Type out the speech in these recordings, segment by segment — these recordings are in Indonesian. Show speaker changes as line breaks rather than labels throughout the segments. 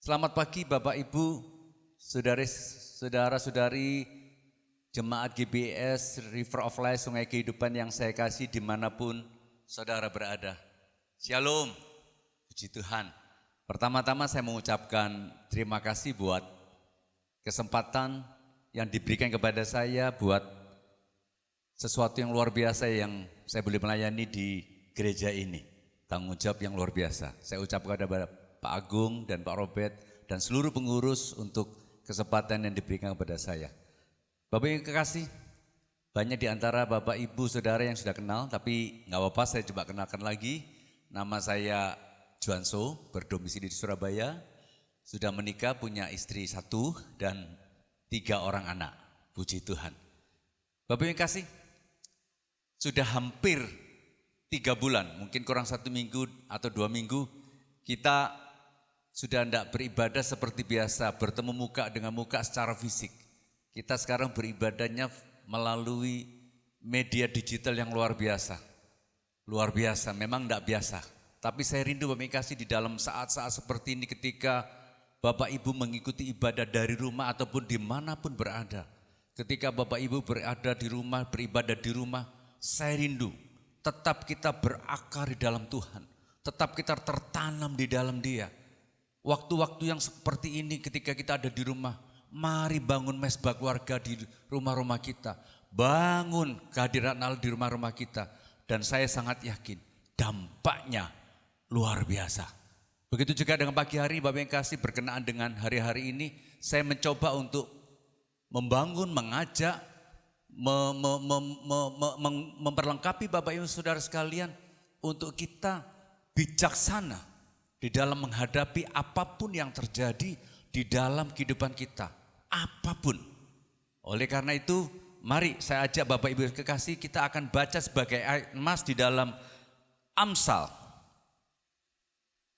Selamat pagi Bapak Ibu, saudara-saudari Jemaat GBS River of Life Sungai Kehidupan yang saya kasih dimanapun saudara berada. Shalom, puji Tuhan. Pertama-tama saya mengucapkan terima kasih buat kesempatan yang diberikan kepada saya buat sesuatu yang luar biasa yang saya boleh melayani di gereja ini. Tanggung jawab yang luar biasa. Saya ucapkan kepada Pak Agung dan Pak Robert dan seluruh pengurus untuk kesempatan yang diberikan kepada saya. Bapak yang kekasih, banyak di antara Bapak Ibu Saudara yang sudah kenal, tapi nggak apa-apa saya coba kenalkan lagi. Nama saya Juanso, berdomisili di Surabaya, sudah menikah, punya istri 1 dan 3 orang anak. Puji Tuhan. Bapak yang kasih, sudah hampir 3 bulan, mungkin kurang 1 minggu atau 2 minggu, kita sudah tidak beribadah seperti biasa, bertemu muka dengan muka secara fisik. Kita sekarang beribadahnya melalui media digital yang luar biasa. Luar biasa, memang tidak biasa. Tapi saya rindu Bapak kasih di dalam saat-saat seperti ini ketika Bapak Ibu mengikuti ibadah dari rumah ataupun dimanapun berada. Ketika Bapak Ibu berada di rumah, beribadah di rumah, saya rindu tetap kita berakar di dalam Tuhan. Tetap kita tertanam di dalam Dia. Waktu-waktu yang seperti ini ketika kita ada di rumah, mari bangun mesbah keluarga di rumah-rumah kita. Bangun kehadiran Allah di rumah-rumah kita. Dan saya sangat yakin dampaknya luar biasa. Begitu juga dengan pagi hari Bapak yang kasih berkenaan dengan hari-hari ini. Saya mencoba untuk membangun, mengajak, memperlengkapi Bapak Ibu Saudara sekalian untuk kita bijaksana di dalam menghadapi apapun yang terjadi di dalam kehidupan kita. Apapun. Oleh karena itu, mari saya ajak Bapak Ibu kekasih, kita akan baca sebagai ayat emas di dalam Amsal.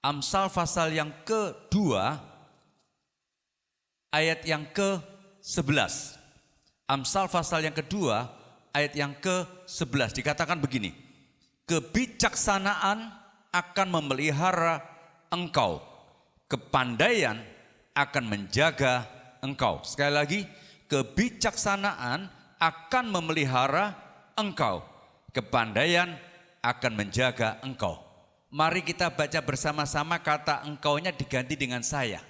Amsal pasal yang kedua, ayat yang ke-11. Amsal pasal yang kedua, ayat yang ke-11. Dikatakan begini, kebijaksanaan akan memelihara engkau, kepandaian akan menjaga engkau. Sekali lagi, kebijaksanaan akan memelihara engkau, kepandaian akan menjaga engkau. Mari kita baca bersama-sama, kata engkaunya diganti dengan saya.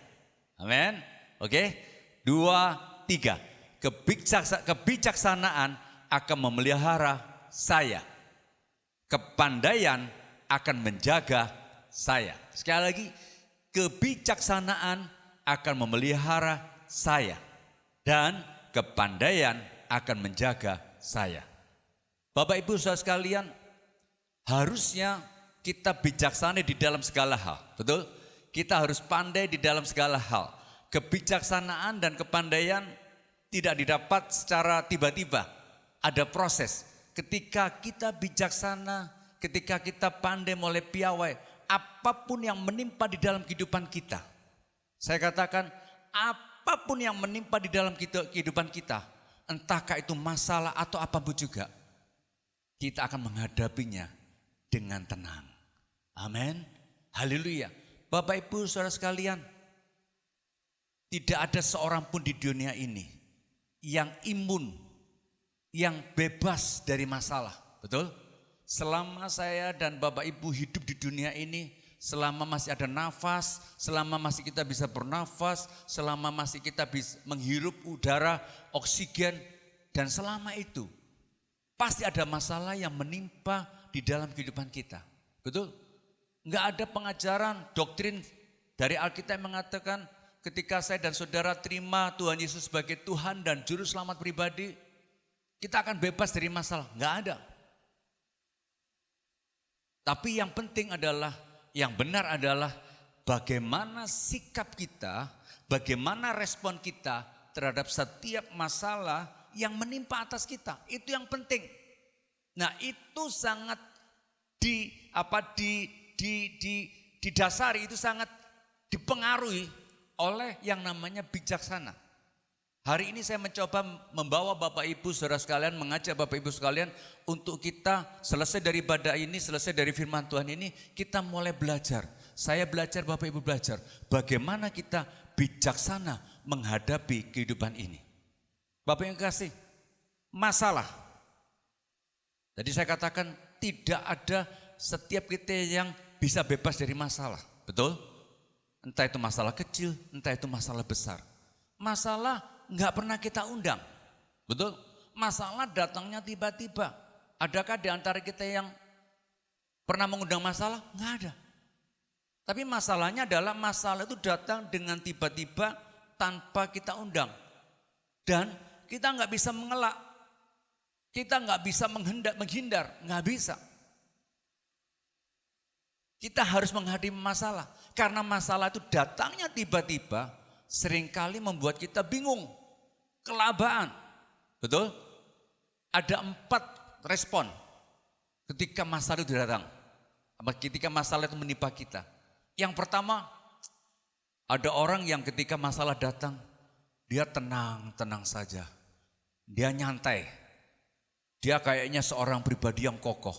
Amin. Oke, 2, 3. Kebijaksanaan akan memelihara saya, kepandaian akan menjaga saya. Sekali lagi, kebijaksanaan akan memelihara saya dan kepandaian akan menjaga saya. Bapak Ibu Saudara sekalian, harusnya kita bijaksana di dalam segala hal, betul? Kita harus pandai di dalam segala hal. Kebijaksanaan dan kepandaian tidak didapat secara tiba-tiba, ada proses. Ketika kita bijaksana, ketika kita pandai mulai piawai, apapun yang menimpa di dalam kehidupan kita, saya katakan apapun yang menimpa di dalam kehidupan kita, entahkah itu masalah atau apapun juga, kita akan menghadapinya dengan tenang. Amin. Haleluya. Bapak Ibu Saudara sekalian, tidak ada seorang pun di dunia ini yang imun, yang bebas dari masalah. Betul? Selama saya dan Bapak Ibu hidup di dunia ini, selama masih ada nafas, selama masih kita bisa bernafas, selama masih kita bisa menghirup udara, oksigen, dan selama itu pasti ada masalah yang menimpa di dalam kehidupan kita. Betul? Enggak ada pengajaran doktrin dari Alkitab yang mengatakan ketika saya dan saudara terima Tuhan Yesus sebagai Tuhan dan Juru Selamat pribadi, kita akan bebas dari masalah. Enggak ada. Tapi yang penting adalah, yang benar adalah bagaimana sikap kita, bagaimana respon kita terhadap setiap masalah yang menimpa atas kita. Itu yang penting. Nah, itu sangat didasari, itu sangat dipengaruhi oleh yang namanya bijaksana. Hari ini saya mencoba membawa Bapak Ibu Saudara sekalian, mengajak Bapak Ibu sekalian untuk kita selesai dari ibadah ini, selesai dari firman Tuhan ini, kita mulai belajar. Saya belajar, Bapak Ibu belajar. Bagaimana kita bijaksana menghadapi kehidupan ini. Bapak yang kasih, masalah. Tadi saya katakan tidak ada setiap kita yang bisa bebas dari masalah. Betul? Entah itu masalah kecil, entah itu masalah besar. Masalah nggak pernah kita undang. Betul? Masalah datangnya tiba-tiba. Adakah di antara kita yang pernah mengundang masalah? Nggak ada. Tapi masalahnya adalah masalah itu datang dengan tiba-tiba tanpa kita undang. Dan kita nggak bisa mengelak. Kita nggak bisa menghindar, nggak bisa. Kita harus menghadapi masalah. Karena masalah itu datangnya tiba-tiba seringkali membuat kita bingung, kelabaan. Betul? Ada 4 respon ketika masalah itu datang. Ketika masalah itu menimpa kita. Yang pertama, ada orang yang ketika masalah datang, dia tenang saja. Dia nyantai. Dia kayaknya seorang pribadi yang kokoh.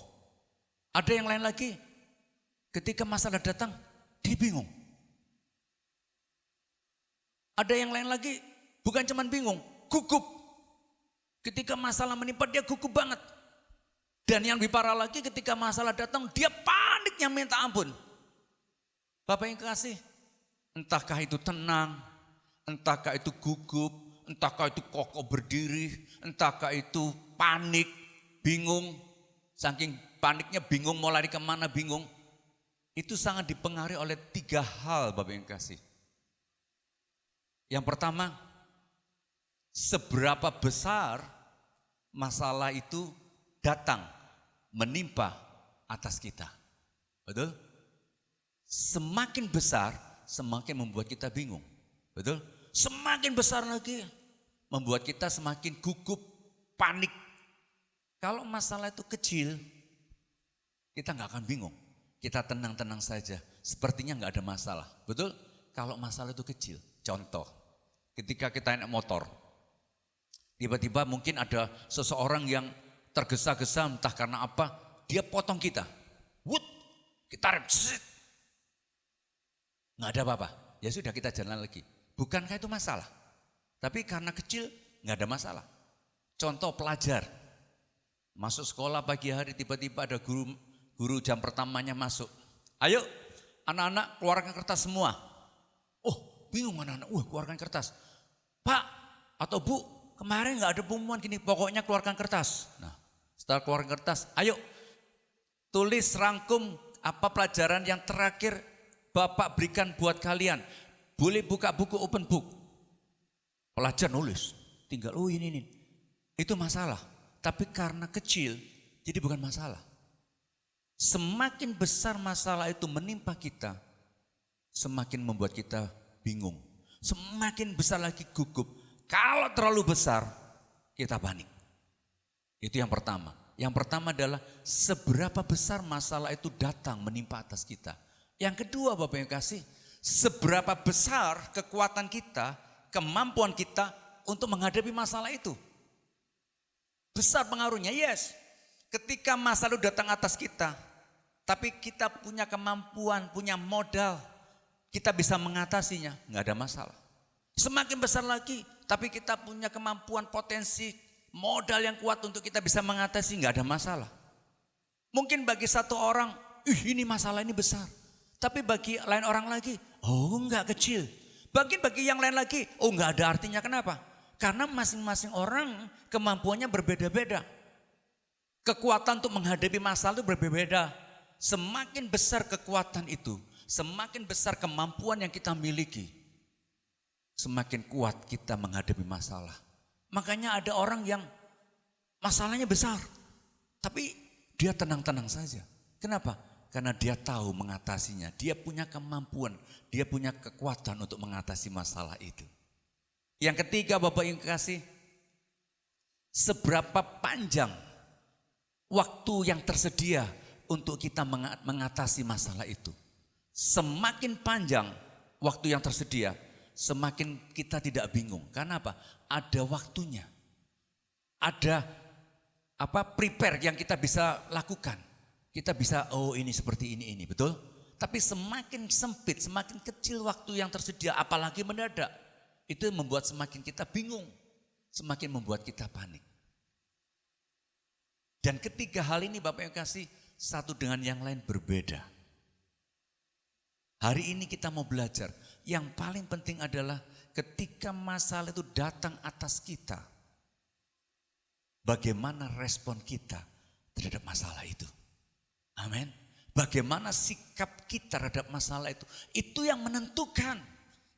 Ada yang lain lagi, ketika masalah datang, dia bingung. Ada yang lain lagi, bukan cuma bingung, gugup. Ketika masalah menimpa dia gugup banget. Dan yang lebih parah lagi ketika masalah datang, dia paniknya minta ampun. Bapak yang kasih, entahkah itu tenang, entahkah itu gugup, entahkah itu kokoh berdiri, entahkah itu panik, bingung. Saking paniknya bingung mau lari kemana bingung. Itu sangat dipengaruhi oleh 3 hal Bapak yang kasih. Yang pertama, seberapa besar masalah itu datang menimpa atas kita. Betul? Semakin besar, semakin membuat kita bingung. Betul? Semakin besar lagi, membuat kita semakin gugup, panik. Kalau masalah itu kecil, kita nggak akan bingung. Kita tenang-tenang saja, sepertinya nggak ada masalah. Betul? Kalau masalah itu kecil, contoh, ketika kita naik motor, tiba-tiba mungkin ada seseorang yang tergesa-gesa entah karena apa, dia potong kita. Wut, kita rem, nggak ada apa-apa. Ya sudah kita jalan lagi. Bukankah itu masalah? Tapi karena kecil nggak ada masalah. Contoh pelajar, masuk sekolah pagi hari tiba-tiba ada guru jam pertamanya masuk. Ayo anak-anak keluarkan kertas semua. Oh bingung anak-anak, keluarkan kertas. Pak atau Bu, kemarin nggak ada pengumuman gini, pokoknya keluarkan kertas. Nah setelah keluarkan kertas, ayo tulis rangkum apa pelajaran yang terakhir Bapak berikan buat kalian. Boleh buka buku open book. Pelajar nulis, tinggal ini. Itu masalah, tapi karena kecil jadi bukan masalah. Semakin besar masalah itu menimpa kita, semakin membuat kita bingung. Semakin besar lagi gugup. Kalau terlalu besar, kita panik. Itu yang pertama. Yang pertama adalah seberapa besar masalah itu datang menimpa atas kita. Yang kedua Bapak yang kasih, seberapa besar kekuatan kita, kemampuan kita untuk menghadapi masalah itu. Besar pengaruhnya, yes. Ketika masalah itu datang atas kita, tapi kita punya kemampuan, punya modal, kita bisa mengatasinya, nggak ada masalah. Semakin besar lagi, tapi kita punya kemampuan, potensi, modal yang kuat untuk kita bisa mengatasi, nggak ada masalah. Mungkin bagi satu orang, ini masalah ini besar. Tapi bagi lain orang lagi, enggak kecil. Bagi yang lain lagi, enggak ada artinya. Kenapa? Karena masing-masing orang kemampuannya berbeda-beda. Kekuatan untuk menghadapi masalah itu berbeda. Semakin besar kekuatan itu, semakin besar kemampuan yang kita miliki, semakin kuat kita menghadapi masalah. Makanya ada orang yang masalahnya besar, tapi dia tenang-tenang saja. Kenapa? Karena dia tahu mengatasinya, dia punya kemampuan, dia punya kekuatan untuk mengatasi masalah itu. Yang ketiga Bapak yang kasih, seberapa panjang waktu yang tersedia untuk kita mengatasi masalah itu. Semakin panjang waktu yang tersedia, semakin kita tidak bingung. Karena apa? Ada waktunya. Ada prepare yang kita bisa lakukan. Kita bisa, ini seperti ini, betul? Tapi semakin sempit, semakin kecil waktu yang tersedia, apalagi mendadak. Itu membuat semakin kita bingung, semakin membuat kita panik. Dan ketiga hal ini Bapak yang kasih, satu dengan yang lain berbeda. Hari ini kita mau belajar, yang paling penting adalah ketika masalah itu datang atas kita, bagaimana respon kita terhadap masalah itu. Amin. Bagaimana sikap kita terhadap masalah itu yang menentukan.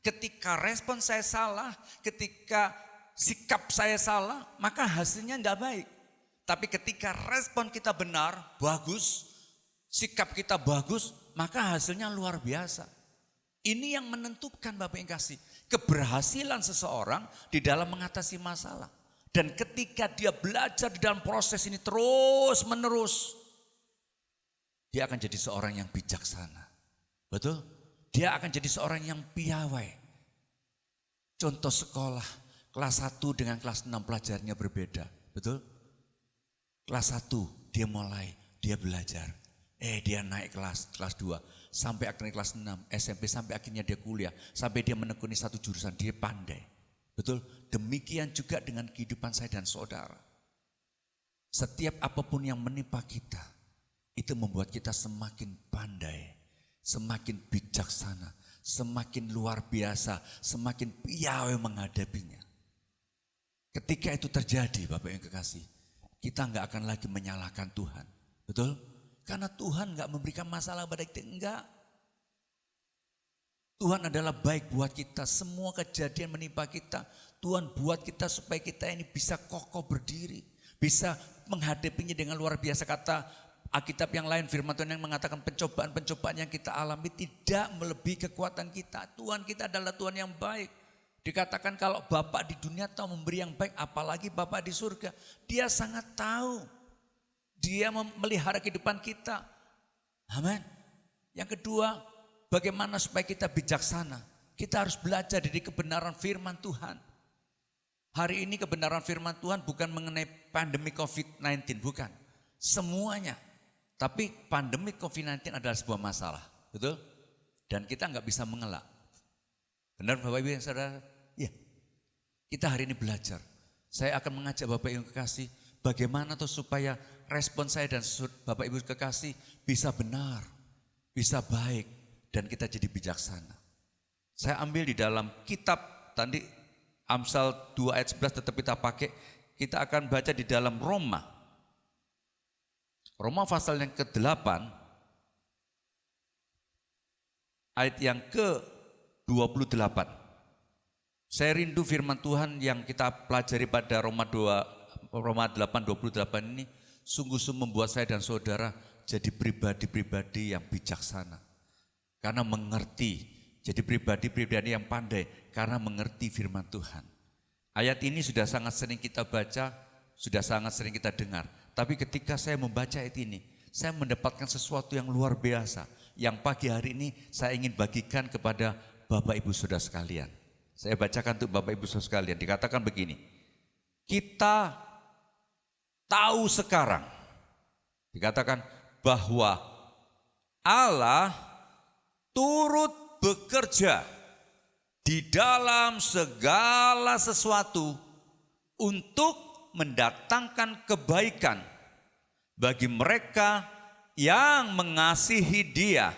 Ketika respon saya salah, ketika sikap saya salah, maka hasilnya enggak baik. Tapi ketika respon kita benar, bagus, sikap kita bagus, maka hasilnya luar biasa. Ini yang menentukan Bapak yang kasih, keberhasilan seseorang di dalam mengatasi masalah. Dan ketika dia belajar di dalam proses ini terus menerus, dia akan jadi seorang yang bijaksana. Betul? Dia akan jadi seorang yang piawai. Contoh sekolah, kelas 1 dengan kelas 6 pelajarnya berbeda. Betul? Kelas 1 dia mulai, dia belajar. Dia naik kelas 2. Sampai akhirnya kelas 6, SMP sampai akhirnya dia kuliah. Sampai dia menekuni satu jurusan, dia pandai. Betul? Demikian juga dengan kehidupan saya dan saudara. Setiap apapun yang menimpa kita, itu membuat kita semakin pandai, semakin bijaksana, semakin luar biasa, semakin piawai menghadapinya. Ketika itu terjadi Bapak yang kekasih, kita enggak akan lagi menyalahkan Tuhan. Betul? Karena Tuhan enggak memberikan masalah pada kita, enggak. Tuhan adalah baik buat kita, semua kejadian menimpa kita, Tuhan buat kita supaya kita ini bisa kokoh berdiri, bisa menghadapinya dengan luar biasa. Kata Alkitab yang lain, firman Tuhan yang mengatakan pencobaan-pencobaan yang kita alami tidak melebihi kekuatan kita. Tuhan kita adalah Tuhan yang baik. Dikatakan kalau Bapak di dunia tahu memberi yang baik, apalagi Bapak di surga. Dia sangat tahu. Dia memelihara kehidupan kita. Amin. Yang kedua, bagaimana supaya kita bijaksana? Kita harus belajar dari kebenaran firman Tuhan. Hari ini kebenaran firman Tuhan bukan mengenai pandemi COVID-19, bukan. Semuanya. Tapi pandemi COVID-19 adalah sebuah masalah, betul? Dan kita nggak bisa mengelak. Benar Bapak Ibu yang saudara? Ya. Kita hari ini belajar. Saya akan mengajak Bapak Ibu yang kekasih, bagaimana tuh supaya respon saya dan Bapak Ibu kekasih bisa benar, bisa baik, dan kita jadi bijaksana. Saya ambil di dalam kitab tadi Amsal 2 ayat 11 tetap kita pakai. Kita akan baca di dalam Roma pasal yang ke-8 ayat yang ke-28. Saya rindu firman Tuhan yang kita pelajari pada Roma 8:28 ini sungguh-sungguh membuat saya dan saudara jadi pribadi-pribadi yang bijaksana. Karena mengerti, jadi pribadi-pribadi yang pandai karena mengerti firman Tuhan. Ayat ini sudah sangat sering kita baca, sudah sangat sering kita dengar. Tapi ketika saya membaca ayat ini, saya mendapatkan sesuatu yang luar biasa. Yang pagi hari ini saya ingin bagikan kepada Bapak Ibu Saudara sekalian. Saya bacakan untuk Bapak Ibu Saudara sekalian. Dikatakan begini, kita tahu sekarang, dikatakan bahwa Allah turut bekerja di dalam segala sesuatu untuk mendatangkan kebaikan bagi mereka yang mengasihi Dia,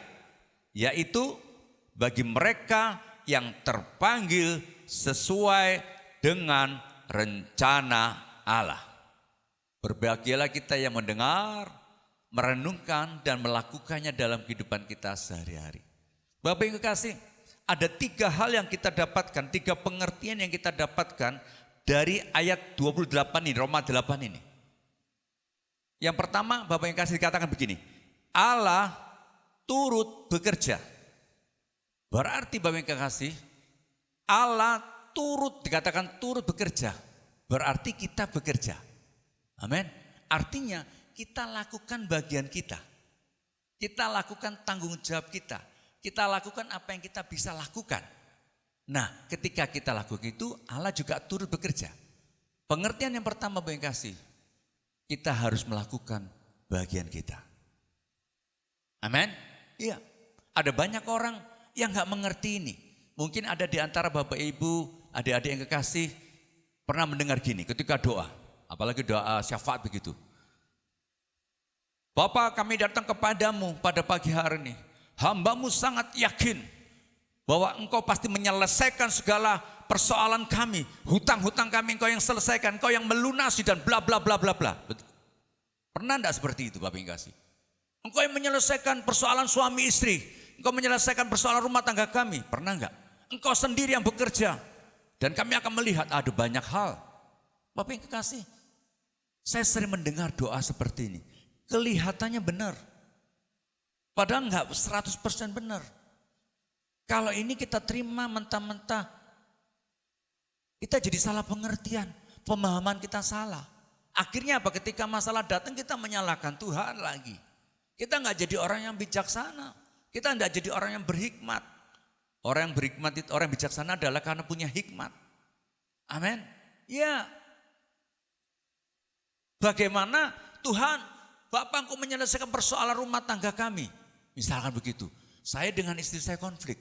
yaitu bagi mereka yang terpanggil sesuai dengan rencana Allah. Berbahagialah kita yang mendengar, merenungkan dan melakukannya dalam kehidupan kita sehari-hari. Bapak yang kekasih, ada 3 hal yang kita dapatkan, 3 pengertian yang kita dapatkan dari ayat 28 ini, Roma 8 ini. Yang pertama, Bapak yang kasih dikatakan begini, Allah turut bekerja. Berarti Bapak yang kasih, Allah dikatakan turut bekerja. Berarti kita bekerja. Amin. Artinya kita lakukan bagian kita. Kita lakukan tanggung jawab kita. Kita lakukan apa yang kita bisa lakukan. Nah, ketika kita lakukan itu, Allah juga turut bekerja. Pengertian yang pertama Bapak yang kasih, kita harus melakukan bagian kita. Amin. Iya. Ada banyak orang yang nggak mengerti ini. Mungkin ada di antara Bapak Ibu, adik-adik yang kekasih, pernah mendengar gini ketika doa. Apalagi doa syafaat begitu. Bapa, kami datang kepadamu pada pagi hari ini. Hambamu sangat yakin bahwa engkau pasti menyelesaikan segala persoalan kami. Hutang-hutang kami engkau yang selesaikan, engkau yang melunasi dan bla bla bla bla bla. Pernah enggak seperti itu Bapak yang kasih? Engkau yang menyelesaikan persoalan suami istri. Engkau menyelesaikan persoalan rumah tangga kami. Pernah enggak? Engkau sendiri yang bekerja. Dan kami akan melihat ada banyak hal. Bapak yang kekasih, saya sering mendengar doa seperti ini. Kelihatannya benar. Padahal enggak 100% benar. Kalau ini kita terima mentah-mentah, kita jadi salah pengertian, pemahaman kita salah. Akhirnya apa? Ketika masalah datang kita menyalahkan Tuhan lagi. Kita enggak jadi orang yang bijaksana. Kita enggak jadi orang yang berhikmat. Orang yang berhikmat itu, orang yang bijaksana adalah karena punya hikmat. Amin. Ya. Bagaimana Tuhan, Bapak engkau menyelesaikan persoalan rumah tangga kami. Misalkan begitu. Saya dengan istri saya konflik.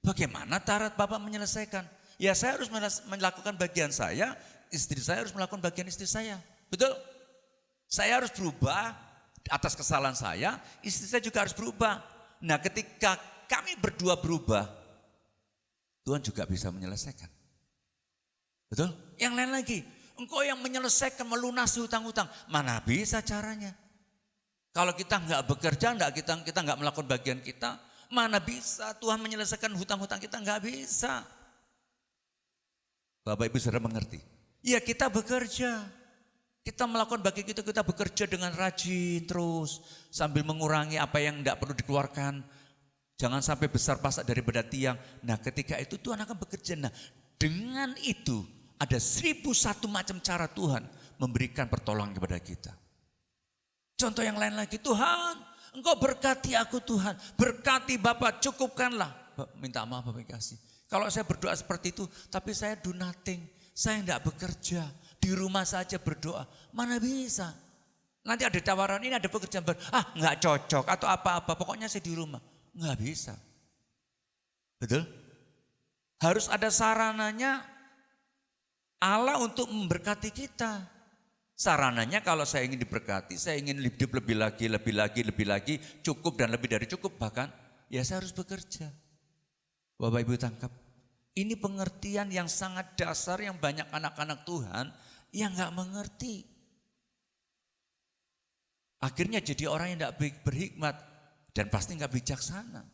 Bagaimana cara Bapak menyelesaikan? Ya saya harus melakukan bagian saya, istri saya harus melakukan bagian istri saya. Betul? Saya harus berubah atas kesalahan saya, istri saya juga harus berubah. Nah ketika kami berdua berubah, Tuhan juga bisa menyelesaikan. Betul? Yang lain lagi, engkau yang menyelesaikan melunasi hutang-hutang, mana bisa caranya? Kalau kita nggak bekerja, kita nggak melakukan bagian kita, mana bisa Tuhan menyelesaikan hutang-hutang kita, nggak bisa. Bapak Ibu saudara mengerti? Ya kita bekerja. Kita melakukan bagian kita bekerja dengan rajin terus. Sambil mengurangi apa yang tidak perlu dikeluarkan. Jangan sampai besar pasak daripada tiang. Nah ketika itu Tuhan akan bekerja. Nah dengan itu ada 1001 macam cara Tuhan memberikan pertolongan kepada kita. Contoh yang lain lagi, Tuhan engkau berkati aku Tuhan. Berkati Bapak, cukupkanlah. Minta maaf Bapak kasih. Kalau saya berdoa seperti itu, tapi saya do nothing. Saya tidak bekerja, di rumah saja berdoa. Mana bisa. Nanti ada tawaran ini, ada pekerjaan baru. Enggak cocok atau apa-apa, pokoknya saya di rumah. Enggak bisa. Betul? Harus ada sarananya Allah untuk memberkati kita. Sarananya kalau saya ingin diberkati, saya ingin hidup lebih lagi, cukup dan lebih dari cukup. Bahkan ya saya harus bekerja. Bapak Ibu tangkap. Ini pengertian yang sangat dasar yang banyak anak-anak Tuhan yang gak mengerti. Akhirnya jadi orang yang gak berhikmat dan pasti gak bijaksana.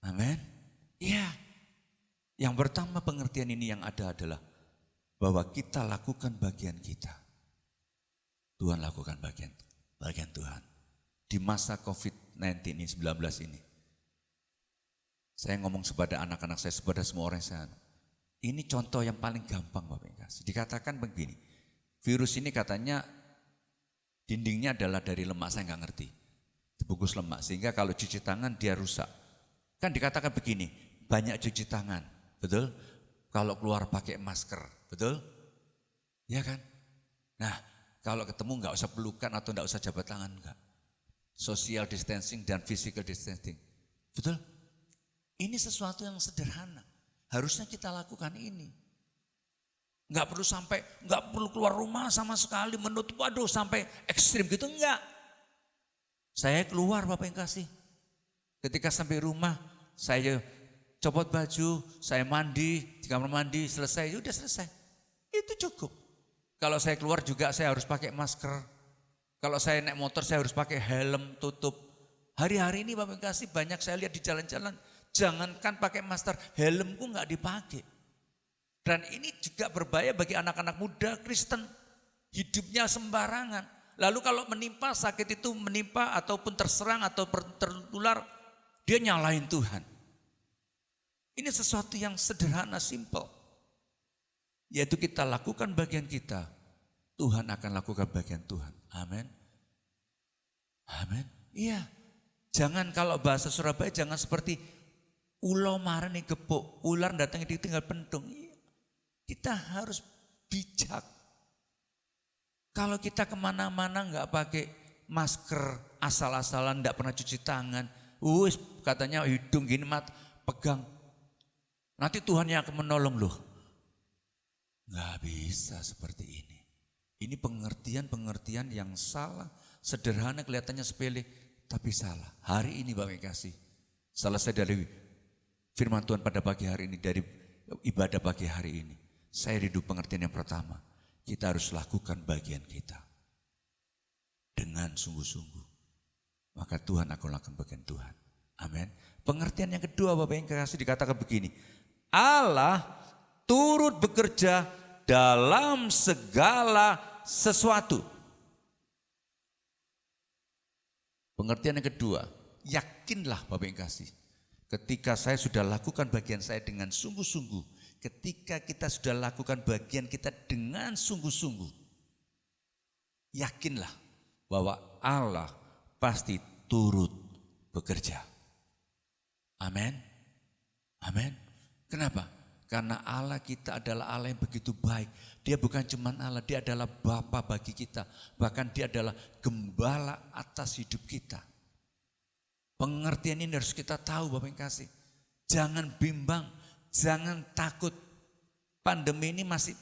Amin. Iya. Yang pertama pengertian ini yang ada adalah bahwa kita lakukan bagian kita. Tuhan lakukan bagian Tuhan. Di masa COVID-19 ini, 19 ini. Saya ngomong kepada anak-anak saya, kepada semua orang saya. Ini contoh yang paling gampang Bapak Ibu. Dikatakan begini, virus ini katanya dindingnya adalah dari lemak, saya nggak ngerti. Dibungkus lemak, sehingga kalau cuci tangan dia rusak. Kan dikatakan begini, banyak cuci tangan, betul? Kalau keluar pakai masker, betul? Ya kan? Nah, kalau ketemu nggak usah pelukan atau nggak usah jabat tangan, enggak. Social distancing dan physical distancing, betul? Ini sesuatu yang sederhana. Harusnya kita lakukan ini. Enggak perlu keluar rumah sama sekali, menutup, waduh sampai ekstrim gitu, enggak. Saya keluar Bapak yang kasih. Ketika sampai rumah, saya copot baju, saya mandi, di kamar mandi, selesai, udah selesai. Itu cukup. Kalau saya keluar juga saya harus pakai masker. Kalau saya naik motor saya harus pakai helm tutup. Hari-hari ini Bapak yang kasih banyak saya lihat di jalan-jalan. Jangankan pakai masker, helmku nggak dipakai. Dan ini juga berbahaya bagi anak-anak muda Kristen. Hidupnya sembarangan. Lalu kalau menimpa sakit itu menimpa ataupun terserang atau tertular, dia nyalahin Tuhan. Ini sesuatu yang sederhana, simple. Yaitu kita lakukan bagian kita, Tuhan akan lakukan bagian Tuhan. Amin. Amin. Iya. Jangan kalau bahasa Surabaya jangan seperti ulo marani gepuk, ular datang ditinggal pentung. Kita harus bijak. Kalau kita kemana-mana nggak pakai masker, asal-asalan, enggak pernah cuci tangan. Wis katanya hidung gini pegang. Nanti Tuhan yang akan menolong loh. Enggak bisa seperti ini. Ini pengertian-pengertian yang salah. Sederhana kelihatannya sepele, tapi salah. Hari ini Bapak kasih. Selesai dari firman Tuhan pada pagi hari ini, dari ibadah pagi hari ini. Saya rindu pengertian yang pertama. Kita harus lakukan bagian kita. Dengan sungguh-sungguh. Maka Tuhan akan lakukan bagian Tuhan. Amin. Pengertian yang kedua Bapak yang kasih dikatakan begini. Allah turut bekerja dalam segala sesuatu. Pengertian yang kedua, yakinlah Bapak yang kasih. Ketika saya sudah lakukan bagian saya dengan sungguh-sungguh. Ketika kita sudah lakukan bagian kita dengan sungguh-sungguh. Yakinlah bahwa Allah pasti turut bekerja. Amin. Amin. Kenapa? Karena Allah kita adalah Allah yang begitu baik. Dia bukan cuma Allah, dia adalah Bapa bagi kita. Bahkan dia adalah gembala atas hidup kita. Pengertian ini harus kita tahu Bapak yang kasih. Jangan bimbang, jangan takut. Pandemi ini masih,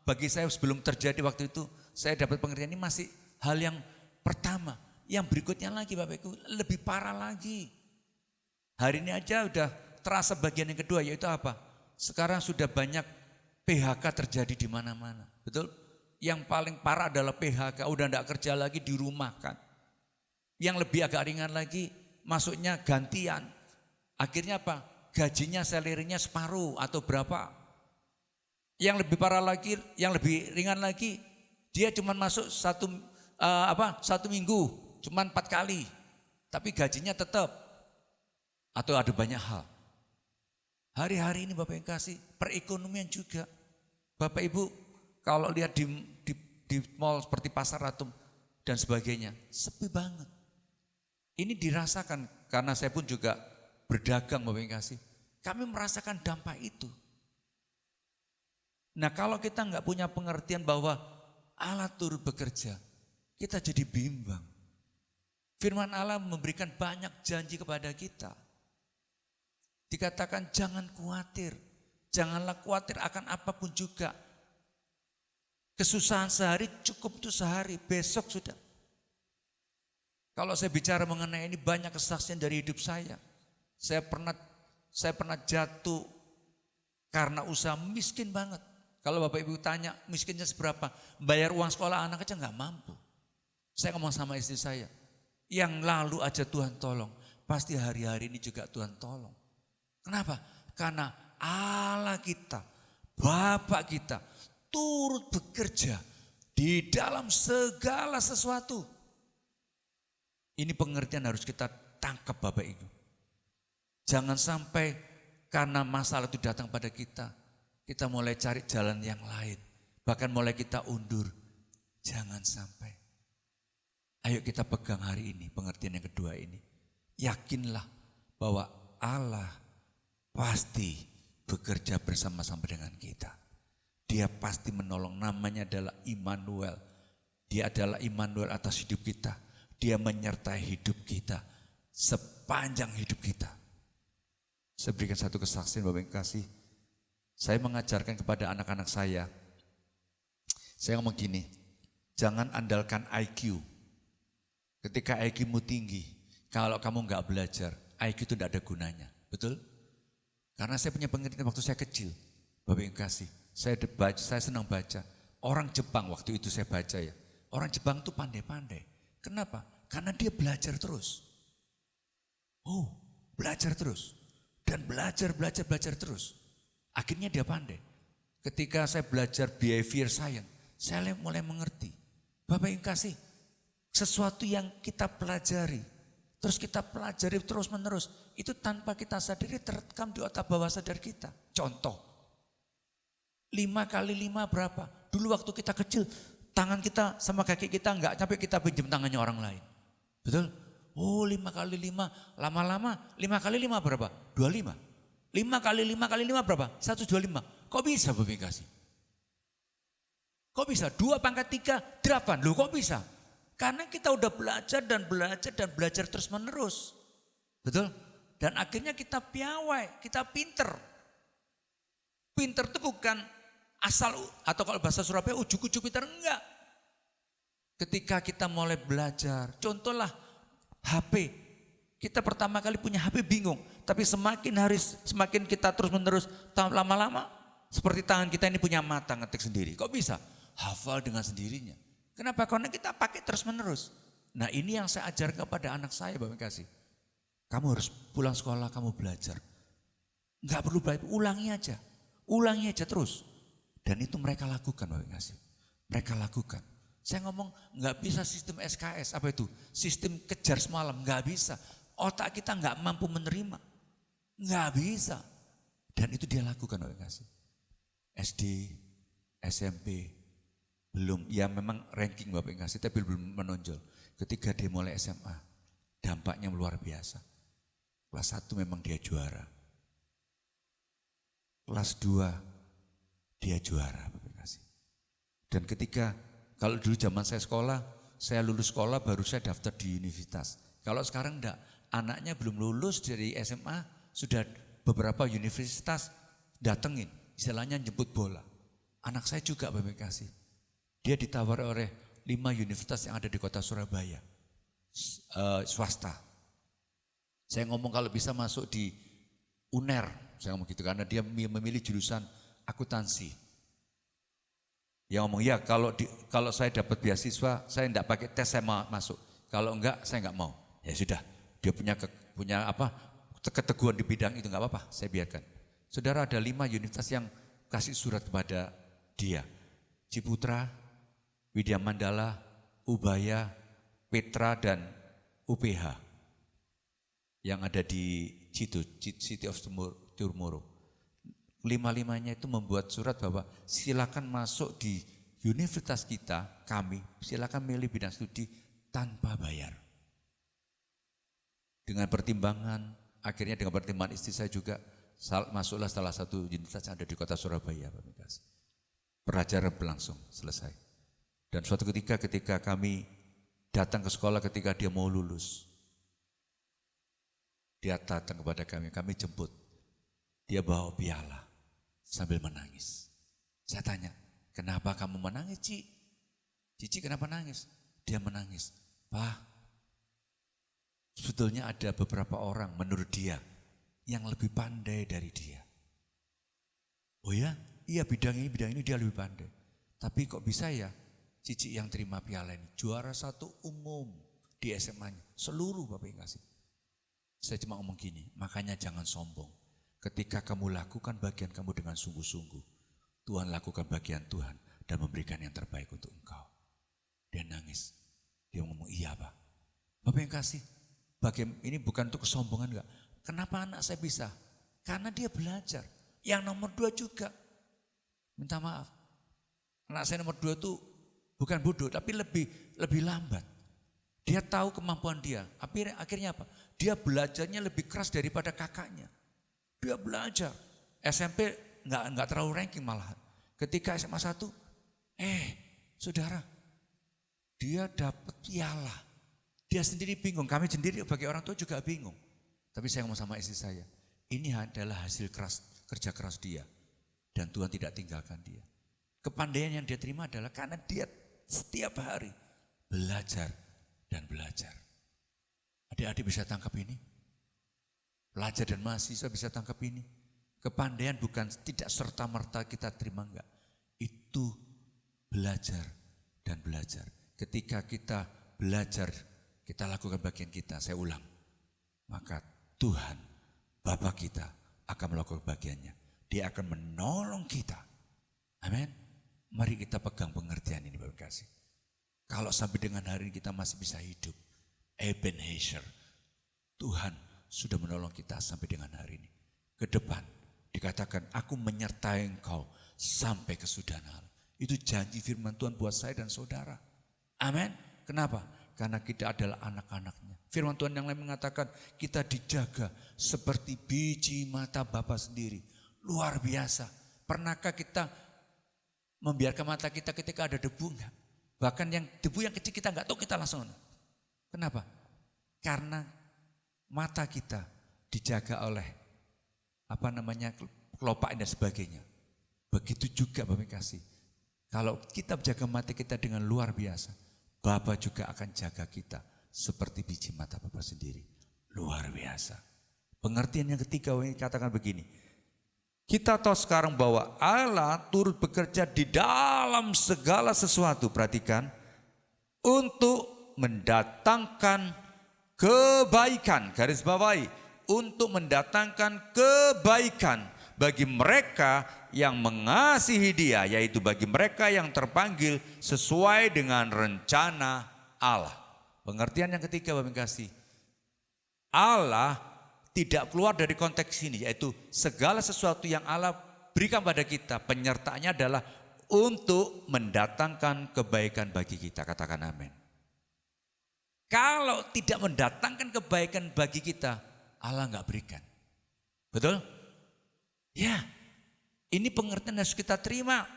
bagi saya sebelum terjadi waktu itu, saya dapat pengertian ini masih hal yang pertama. Yang berikutnya lagi Bapak Ibu, lebih parah lagi. Hari ini aja udah terasa bagian yang kedua, yaitu apa? Sekarang sudah banyak PHK terjadi di mana-mana, betul? Yang paling parah adalah PHK, udah enggak kerja lagi, dirumahkan. Yang lebih agak ringan lagi, masuknya gantian. Akhirnya apa? Gajinya, salary-nya separuh atau berapa. Yang lebih parah lagi, yang lebih ringan lagi, dia cuma masuk satu minggu, cuma 4 kali. Tapi gajinya tetap. Atau ada banyak hal. Hari-hari ini Bapak yang kasih, perekonomian juga. Bapak Ibu kalau lihat di mall seperti Pasar Atom dan sebagainya, sepi banget. Ini dirasakan karena saya pun juga berdagang Bapak yang kasih. Kami merasakan dampak itu. Nah kalau kita nggak punya pengertian bahwa Allah turut bekerja, kita jadi bimbang. Firman Allah memberikan banyak janji kepada kita. Dikatakan jangan khawatir, janganlah khawatir akan apapun juga. Kesusahan sehari cukup itu sehari, besok sudah. Kalau saya bicara mengenai ini banyak kesaksian dari hidup saya. Saya pernah jatuh karena usaha miskin banget. Kalau Bapak Ibu tanya miskinnya seberapa, bayar uang sekolah anak aja nggak mampu. Saya ngomong sama istri saya, yang lalu aja Tuhan tolong, pasti hari-hari ini juga Tuhan tolong. Kenapa? Karena Allah kita, Bapa kita turut bekerja di dalam segala sesuatu. Ini pengertian harus kita tangkap Bapak Ibu. Jangan sampai karena masalah itu datang pada kita mulai cari jalan yang lain. Bahkan mulai kita undur. Jangan sampai. Ayo kita pegang hari ini pengertian yang kedua ini. Yakinlah bahwa Allah pasti bekerja bersama-sama dengan kita. Dia pasti menolong, namanya adalah Immanuel. Dia adalah Immanuel atas hidup kita. Dia menyertai hidup kita sepanjang hidup kita. Saya berikan satu kesaksian Bapak yang kasih. Saya mengajarkan kepada anak-anak saya ngomong gini, jangan andalkan IQ. Ketika IQ-mu tinggi, kalau kamu enggak belajar, IQ itu tidak ada gunanya, betul? Karena saya punya pengertian waktu saya kecil, Bapak yang kasih. Saya senang baca. Orang Jepang waktu itu saya baca ya. Orang Jepang itu pandai-pandai. Kenapa? Karena dia belajar terus. Oh, belajar terus. Dan belajar terus. Akhirnya dia pandai. Ketika saya belajar behavior science, saya mulai mengerti. Bapak yang kasih, sesuatu yang kita pelajari, terus kita pelajari terus menerus, itu tanpa kita sadari terekam di otak bawah sadar kita. Contoh, 5 kali 5 berapa? Dulu waktu kita kecil, tangan kita sama kaki kita enggak sampai kita pinjam tangannya orang lain. Betul? Oh 5 kali 5, lama-lama 5 kali 5 berapa? 25. 5 kali 5 kali 5 berapa? 125. Kok bisa Bapak kasih? Kok bisa? 2 pangkat 3, 8. Loh kok bisa? Karena kita udah belajar dan belajar dan belajar terus menerus. Betul? Dan akhirnya kita piawai, kita pinter. Pinter itu bukan asal, atau kalau bahasa Surabaya ujuk-ujuk pinter, enggak. Ketika kita mulai belajar, contohlah HP. Kita pertama kali punya HP bingung, tapi semakin hari semakin kita terus menerus lama-lama seperti tangan kita ini punya mata ngetik sendiri. Kok bisa? Hafal dengan sendirinya. Kenapa? Karena kita pakai terus menerus. Nah ini yang saya ajarkan kepada anak saya Bapak kasih. Kamu harus pulang sekolah, kamu belajar. Enggak perlu belajar, ulangi aja terus. Dan itu mereka lakukan Bapak kasih. Mereka lakukan. Saya ngomong nggak bisa sistem SKS, apa itu? Sistem kejar semalam, nggak bisa. Otak kita nggak mampu menerima, nggak bisa. Dan itu dia lakukan Bapak kasih. SD, SMP, belum, ya memang ranking Bapak kasih, tapi belum menonjol. Ketika dia mulai SMA, dampaknya luar biasa. Kelas 1 memang dia juara. Kelas 2, dia juara Bapak kasih. Dan ketika kalau dulu zaman saya sekolah, saya lulus sekolah baru saya daftar di universitas. Kalau sekarang enggak, anaknya belum lulus dari SMA, sudah beberapa universitas datengin, istilahnya jemput bola. Anak saya juga Bapak kasih. Dia ditawar oleh 5 universitas yang ada di kota Surabaya, swasta. Saya ngomong kalau bisa masuk di UNER, saya ngomong gitu karena dia memilih jurusan akuntansi. Yang ngomong ya kalau saya dapat beasiswa saya enggak pakai tes saya masuk. Kalau enggak saya enggak mau. Ya sudah, dia punya keteguhan di bidang itu enggak apa-apa, saya biarkan. Saudara ada 5 universitas yang kasih surat kepada dia. Ciputra, Widya Mandala, Ubaya, Petra dan UPH. Yang ada di City of Tomorrow. 5-5-nya itu membuat surat bahwa silakan masuk di universitas kita, kami, silakan milih bidang studi tanpa bayar. Dengan pertimbangan, akhirnya dengan pertimbangan istri saya juga, masuklah salah satu universitas yang ada di kota Surabaya. Pelajaran berlangsung, selesai. Dan suatu ketika kami datang ke sekolah ketika dia mau lulus, dia datang kepada kami jemput, dia bawa piala. Sambil menangis. Saya tanya, kenapa kamu menangis Ci? Cici kenapa nangis? Dia menangis. Pak, sebetulnya ada beberapa orang menurut dia yang lebih pandai dari dia. Oh ya? Iya bidang ini dia lebih pandai. Tapi kok bisa ya Cici yang terima piala ini? Juara 1 umum di SMA-nya. Seluruh Bapak yang kasih. Saya cuma ngomong gini, makanya jangan sombong. Ketika kamu lakukan bagian kamu dengan sungguh-sungguh, Tuhan lakukan bagian Tuhan dan memberikan yang terbaik untuk engkau. Dia nangis. Dia ngomong, iya Pak. Bapak yang kasih, bagian ini bukan untuk kesombongan enggak. Kenapa anak saya bisa? Karena dia belajar. Yang nomor 2 juga. Minta maaf. Anak saya nomor 2 itu bukan bodoh, tapi lebih lambat. Dia tahu kemampuan dia. Akhirnya apa? Dia belajarnya lebih keras daripada kakaknya. Dia belajar. SMP enggak terlalu ranking malahan. Ketika SMA 1, saudara, dia dapat piala. Dia sendiri bingung, kami sendiri bagi orang tua juga bingung. Tapi saya ngomong sama istri saya, ini adalah hasil kerja keras dia. Dan Tuhan tidak tinggalkan dia. Kepandaian yang dia terima adalah karena dia setiap hari belajar dan belajar. Adik-adik bisa tangkap ini? Pelajar dan mahasiswa bisa tangkap ini. Kepandaian bukan tidak serta-merta kita terima enggak. Itu belajar dan belajar. Ketika kita belajar, kita lakukan bagian kita. Saya ulang. Maka Tuhan, Bapa kita akan melakukan bagiannya. Dia akan menolong kita. Amin. Mari kita pegang pengertian ini Bapak kasih. Kalau sampai dengan hari ini kita masih bisa hidup. Ebenezer. Tuhan sudah menolong kita sampai dengan hari ini. Ke depan dikatakan aku menyertai engkau sampai kesudahan alam. Itu janji firman Tuhan buat saya dan saudara. Amin. Kenapa? Karena kita adalah anak-anaknya. Firman Tuhan yang lain mengatakan kita dijaga seperti biji mata Bapa sendiri. Luar biasa. Pernahkah kita membiarkan mata kita ketika ada debu enggak? Bahkan yang debu yang kecil kita nggak tahu kita langsung. Kenapa? Karena mata kita dijaga oleh kelopak dan sebagainya. Begitu juga Bapak kasih. Kalau kita menjaga mata kita dengan luar biasa, Bapa juga akan jaga kita seperti biji mata Bapa sendiri. Luar biasa. Pengertian yang ketiga katakan begini. Kita tahu sekarang bahwa Allah turut bekerja di dalam segala sesuatu, perhatikan, untuk mendatangkan kebaikan, garis bawahi, untuk mendatangkan kebaikan bagi mereka yang mengasihi Dia, yaitu bagi mereka yang terpanggil sesuai dengan rencana Allah. Pengertian yang ketiga Bapak kasih, Allah tidak keluar dari konteks ini, yaitu segala sesuatu yang Allah berikan pada kita, penyertaannya adalah untuk mendatangkan kebaikan bagi kita. Katakan amin. Kalau tidak mendatangkan kebaikan bagi kita, Allah nggak berikan. Betul? Ya, ini pengertian harus kita terima.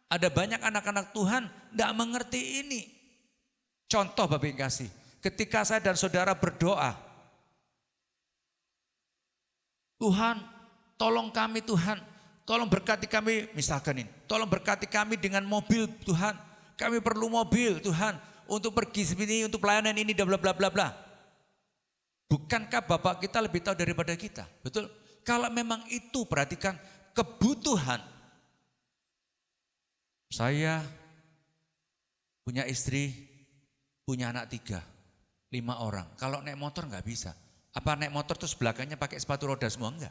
Ada banyak anak-anak Tuhan tidak mengerti ini. Contoh Bapak kasih, ketika saya dan saudara berdoa, Tuhan, tolong kami Tuhan, tolong berkati kami, misalkan ini, tolong berkati kami dengan mobil Tuhan, kami perlu mobil Tuhan, untuk pergi sini, untuk pelayanan ini, bla bla bla bla. Bukankah Bapak kita lebih tahu daripada kita? Betul? Kalau memang itu, perhatikan kebutuhan. Saya punya istri, punya anak 3, 5 orang. Kalau naik motor nggak bisa. Apa naik motor terus belakangnya pakai sepatu roda semua? Enggak.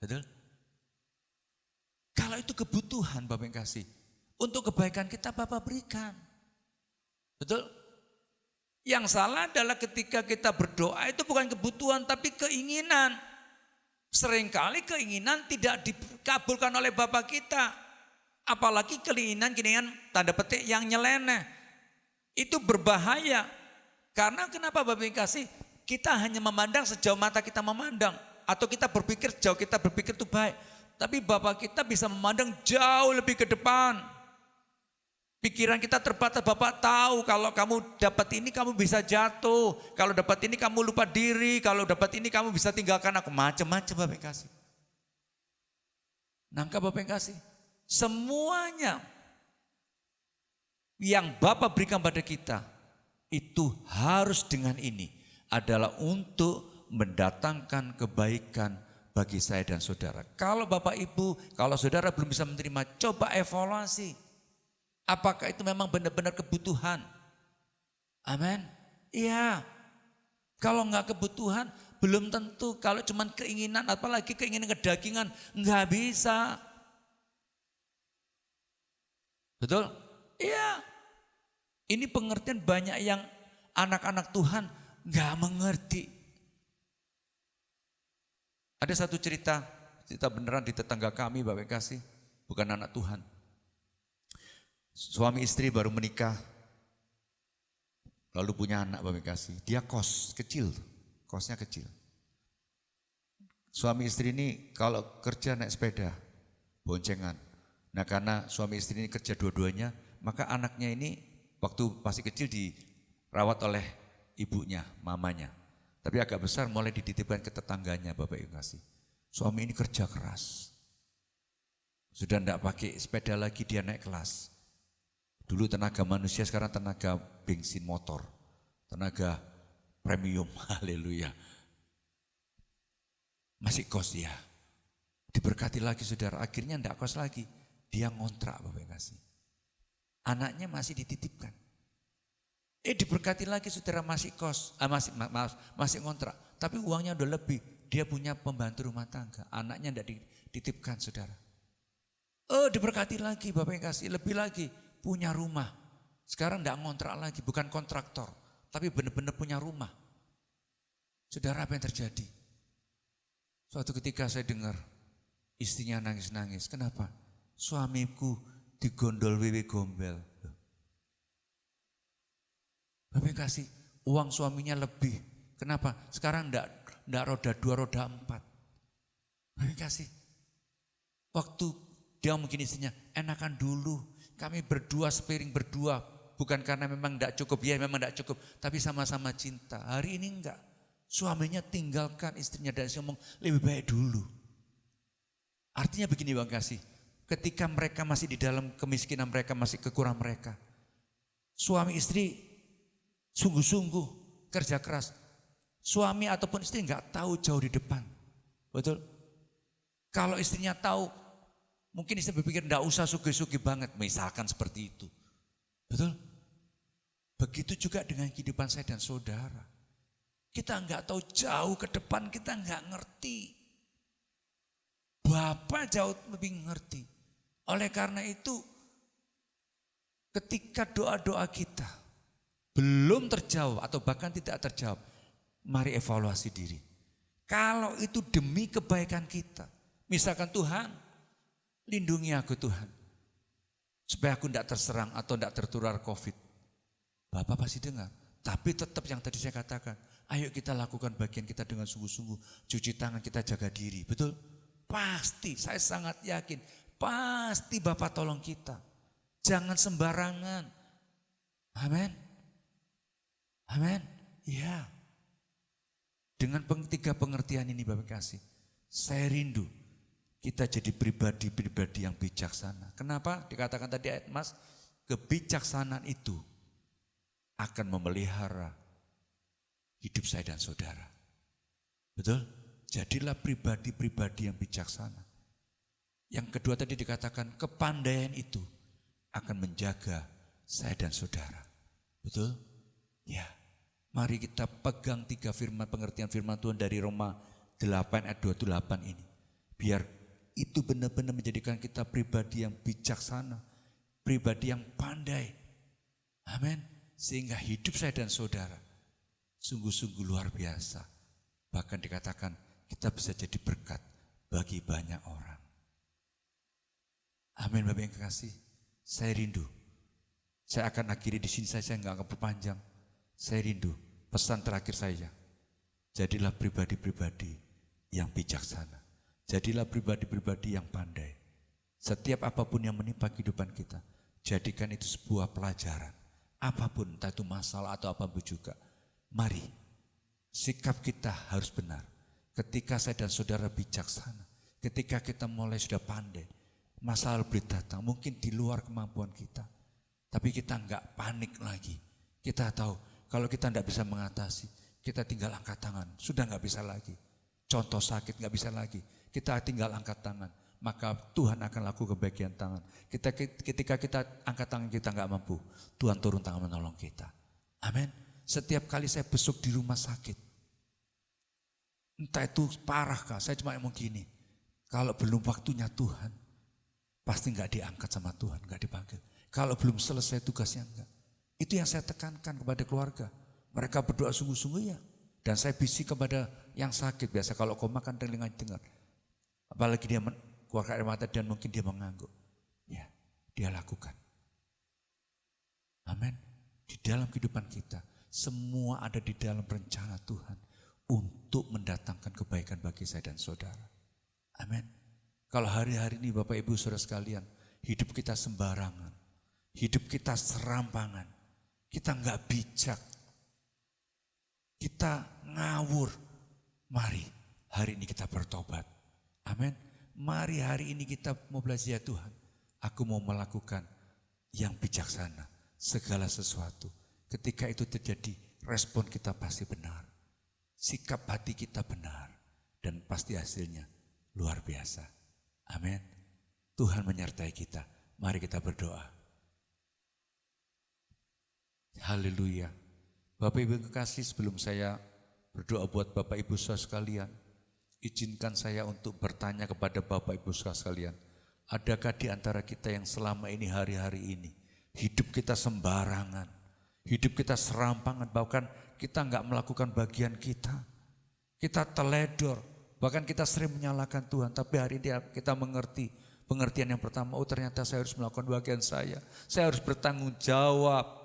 Betul? Kalau itu kebutuhan Bapak yang kasih. Untuk kebaikan kita Bapak berikan. Betul? Yang salah adalah ketika kita berdoa itu bukan kebutuhan tapi keinginan. Seringkali keinginan tidak dikabulkan oleh Bapak kita. Apalagi keinginan tanda petik yang nyeleneh. Itu berbahaya. Karena kenapa Bapak yang kasih? Kita hanya memandang sejauh mata kita memandang. Atau kita berpikir sejauh kita berpikir itu baik. Tapi Bapak kita bisa memandang jauh lebih ke depan. Pikiran kita terbatas, Bapak tahu kalau kamu dapat ini kamu bisa jatuh. Kalau dapat ini kamu lupa diri. Kalau dapat ini kamu bisa tinggalkan aku. Macam-macam Bapak kasih. Nangka Bapak kasih. Semuanya yang Bapak berikan pada kita itu harus dengan ini. Adalah untuk mendatangkan kebaikan bagi saya dan saudara. Kalau Bapak Ibu, kalau saudara belum bisa menerima, coba evaluasi. Apakah itu memang benar-benar kebutuhan? Amin. Iya. Kalau enggak kebutuhan, belum tentu. Kalau cuma keinginan, apalagi keinginan kedagingan, enggak bisa. Betul? Iya. Ini pengertian banyak yang anak-anak Tuhan nggak mengerti. Ada satu cerita beneran di tetangga kami Bapak kasih, bukan anak Tuhan. Suami istri baru menikah, lalu punya anak Bapak kasih. Dia kos kecil, kosnya kecil. Suami istri ini kalau kerja naik sepeda, boncengan. Nah karena suami istri ini kerja dua-duanya, maka anaknya ini waktu masih kecil dirawat oleh ibunya, mamanya. Tapi agak besar mulai dititipkan ke tetangganya Bapak Ibu kasih. Suami ini kerja keras. Sudah tidak pakai sepeda lagi, dia naik kelas. Dulu tenaga manusia, sekarang tenaga bensin motor. Tenaga premium, haleluya. Masih kos dia. Diberkati lagi saudara, akhirnya tidak kos lagi. Dia ngontrak Bapak Ibu kasih. Anaknya masih dititipkan. Diberkati lagi saudara masih kos, masih ngontrak. Tapi uangnya udah lebih. Dia punya pembantu rumah tangga. Anaknya tidak dititipkan saudara. Diberkati lagi Bapak yang kasih. Lebih lagi punya rumah. Sekarang tidak ngontrak lagi. Bukan kontraktor. Tapi benar-benar punya rumah. Saudara apa yang terjadi? Suatu ketika saya dengar istrinya nangis-nangis. Kenapa? Suamiku digondol wewe gombel. Bapak kasih uang suaminya lebih. Kenapa? Sekarang enggak roda 2, roda 4. Bapak kasih. Waktu dia mungkin istrinya, enakan dulu. Kami berdua, sepiring berdua. Bukan karena memang tidak cukup, ya memang tidak cukup. Tapi sama-sama cinta. Hari ini enggak. Suaminya tinggalkan istrinya dan ngomong lebih baik dulu. Artinya begini Bang Kasih. Ketika mereka masih di dalam kemiskinan mereka, masih kekurangan mereka. Suami istri sungguh-sungguh kerja keras. Suami ataupun istri enggak tahu jauh di depan. Betul? Kalau istrinya tahu, mungkin istri berpikir enggak usah sugi-sugi banget. Misalkan seperti itu. Betul? Begitu juga dengan kehidupan saya dan saudara. Kita enggak tahu jauh ke depan, kita enggak ngerti. Bapak jauh lebih ngerti. Oleh karena itu, ketika doa-doa kita belum terjawab atau bahkan tidak terjawab, mari evaluasi diri. Kalau itu demi kebaikan kita, misalkan Tuhan, lindungi aku Tuhan. Supaya aku tidak terserang atau tidak tertular COVID. Bapak pasti dengar. Tapi tetap yang tadi saya katakan. Ayo kita lakukan bagian kita dengan sungguh-sungguh. Cuci tangan, kita jaga diri. Betul? Pasti, saya sangat yakin. Pasti Bapak tolong kita. Jangan sembarangan. Amin. Amin. Ya. Dengan tiga pengertian ini Bapak kasih. Saya rindu. Kita jadi pribadi-pribadi yang bijaksana. Kenapa? Dikatakan tadi ayat Mas, kebijaksanaan itu akan memelihara hidup saya dan saudara. Betul? Jadilah pribadi-pribadi yang bijaksana. Yang kedua tadi dikatakan kepandaian itu akan menjaga saya dan saudara. Betul? Ya. Mari kita pegang tiga firman, pengertian firman Tuhan dari Roma 8 ayat 28 ini. Biar itu benar-benar menjadikan kita pribadi yang bijaksana, pribadi yang pandai. Amin. Sehingga hidup saya dan saudara sungguh-sungguh luar biasa. Bahkan dikatakan kita bisa jadi berkat bagi banyak orang. Amin Bapak yang kekasih. Saya rindu. Saya akan akhiri di sini, saya nggak akan berpanjang. Saya rindu. Pesan terakhir saya. Jadilah pribadi-pribadi yang bijaksana. Jadilah pribadi-pribadi yang pandai. Setiap apapun yang menimpa kehidupan kita, jadikan itu sebuah pelajaran. Apapun, entah itu masalah atau apapun juga. Mari, sikap kita harus benar. Ketika saya dan saudara bijaksana, ketika kita mulai sudah pandai, masalah boleh datang, mungkin di luar kemampuan kita. Tapi kita enggak panik lagi. Kita tahu, kalau kita enggak bisa mengatasi, kita tinggal angkat tangan, sudah enggak bisa lagi. Contoh sakit enggak bisa lagi. Kita tinggal angkat tangan, maka Tuhan akan lakukan bagian tangan. Ketika kita angkat tangan kita nggak mampu, Tuhan turun tangan menolong kita. Amin. Setiap kali saya besuk di rumah sakit, entah itu parah kah, saya cuma ngomong gini, kalau belum waktunya Tuhan, pasti nggak diangkat sama Tuhan, nggak dipanggil. Kalau belum selesai tugasnya enggak. Itu yang saya tekankan kepada keluarga. Mereka berdoa sungguh-sungguh ya. Dan saya bisik kepada yang sakit, biasa kalau koma kan telinga dengar. Apalagi dia keluar air mata dan mungkin dia mengangguk. Ya, dia lakukan. Amin. Di dalam kehidupan kita, semua ada di dalam rencana Tuhan untuk mendatangkan kebaikan bagi saya dan saudara. Amin. Kalau hari-hari ini Bapak Ibu Saudara sekalian, hidup kita sembarangan, hidup kita serampangan, kita enggak bijak, kita ngawur. Mari hari ini kita bertobat. Amin. Mari hari ini kita mau belajar, ya Tuhan, aku mau melakukan yang bijaksana. Segala sesuatu. Ketika itu terjadi, respon kita pasti benar. Sikap hati kita benar. Dan pasti hasilnya luar biasa. Amin. Tuhan menyertai kita. Mari kita berdoa. Haleluya. Bapak Ibu yang kekasih, sebelum saya berdoa buat Bapak Ibu saudara sekalian, izinkan saya untuk bertanya kepada Bapak Ibu saudara sekalian, adakah di antara kita yang selama ini hari-hari ini hidup kita sembarangan, hidup kita serampangan, bahkan kita enggak melakukan bagian kita teledor, bahkan kita sering menyalahkan Tuhan. Tapi hari ini kita mengerti pengertian yang pertama, oh ternyata saya harus melakukan bagian saya harus bertanggung jawab.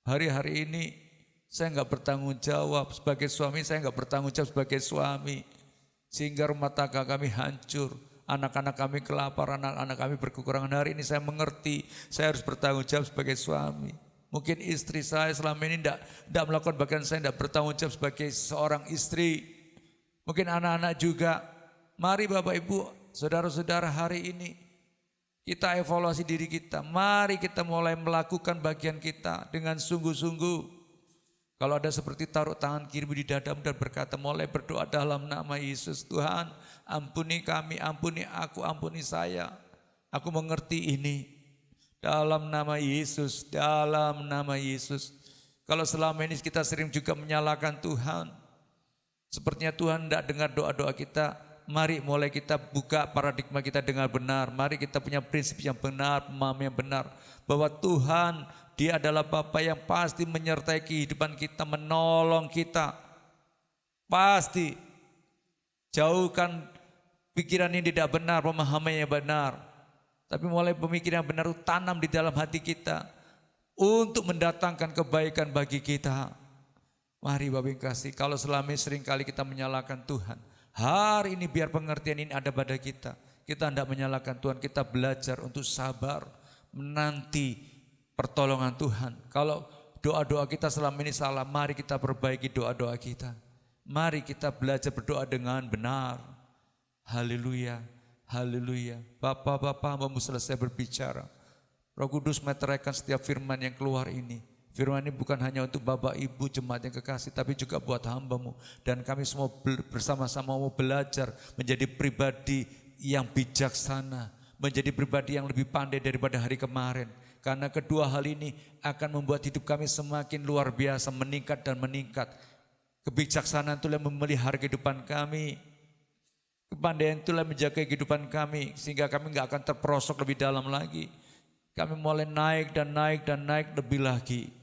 Hari-hari ini saya enggak bertanggung jawab sebagai suami, saya enggak bertanggung jawab sebagai suami. Sehingga rumah tangga kami hancur,
Anak-anak kami kelaparan, anak-anak kami berkekurangan. Hari ini saya mengerti, saya harus bertanggung jawab sebagai suami. Mungkin istri saya selama ini tidak melakukan bagian saya, tidak bertanggung jawab sebagai seorang istri. Mungkin anak-anak juga. Mari Bapak Ibu, saudara-saudara, hari ini kita evaluasi diri kita. Mari kita mulai melakukan bagian kita dengan sungguh-sungguh. Kalau ada seperti taruh tangan kiri di dadamu dan berkata, mulai berdoa dalam nama Yesus. Tuhan, ampuni kami, ampuni aku, ampuni saya. Aku mengerti ini. Dalam nama Yesus, dalam nama Yesus. Kalau selama ini kita sering juga menyalahkan Tuhan, sepertinya Tuhan tidak dengar doa-doa kita. Mari mulai kita buka paradigma kita dengan benar. Mari kita punya prinsip yang benar, pemahaman yang benar. Bahwa Tuhan, Dia adalah Bapa yang pasti menyertai kehidupan kita, menolong kita. Pasti. Jauhkan pikiran ini tidak benar, pemahaman yang benar. Tapi mulai pemikiran yang benar itu tanam di dalam hati kita untuk mendatangkan kebaikan bagi kita. Mari Bapak Ibu kasih, kalau selama ini seringkali kita menyalahkan Tuhan, hari ini biar pengertian ini ada pada kita. Kita tidak menyalahkan Tuhan, kita belajar untuk sabar, menanti pertolongan Tuhan. Kalau doa-doa kita selama ini salah, mari kita perbaiki doa-doa kita. Mari kita belajar berdoa dengan benar. Haleluya, haleluya. Bapak-bapak, hambamu selesai berbicara. Roh Kudus meteraikan setiap firman yang keluar ini. Firman ini bukan hanya untuk Bapak Ibu jemaat yang kekasih, tapi juga buat hambamu. Dan kami semua bersama-sama mau belajar menjadi pribadi yang bijaksana, menjadi pribadi yang lebih pandai daripada hari kemarin. Karena kedua hal ini akan membuat hidup kami semakin luar biasa, meningkat dan meningkat. Kebijaksanaan itulah yang memelihara kehidupan kami. Kepandaian itulah menjaga kehidupan kami, sehingga kami gak akan terperosok lebih dalam lagi. Kami mulai naik dan naik dan naik lebih lagi.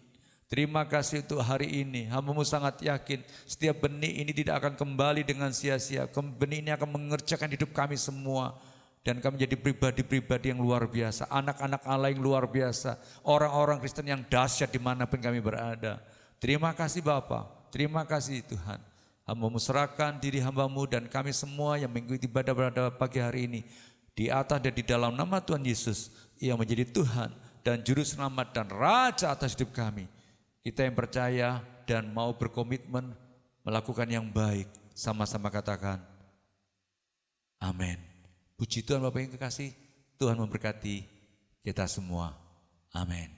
Terima kasih untuk hari ini. Hambamu sangat yakin setiap benih ini tidak akan kembali dengan sia-sia. Benih ini akan mengerjakan hidup kami semua. Dan kami menjadi pribadi-pribadi yang luar biasa. Anak-anak Allah yang luar biasa. Orang-orang Kristen yang dahsyat dimanapun kami berada. Terima kasih Bapa. Terima kasih Tuhan. Hambamu serahkan diri hambamu dan kami semua yang mengikuti ibadah pada pagi hari ini. Di atas dan di dalam nama Tuhan Yesus. Yang menjadi Tuhan dan Juru Selamat dan Raja atas hidup kami. Kita yang percaya dan mau berkomitmen melakukan yang baik. Sama-sama katakan amin. Puji Tuhan Bapak yang kekasih, Tuhan memberkati kita semua. Amin.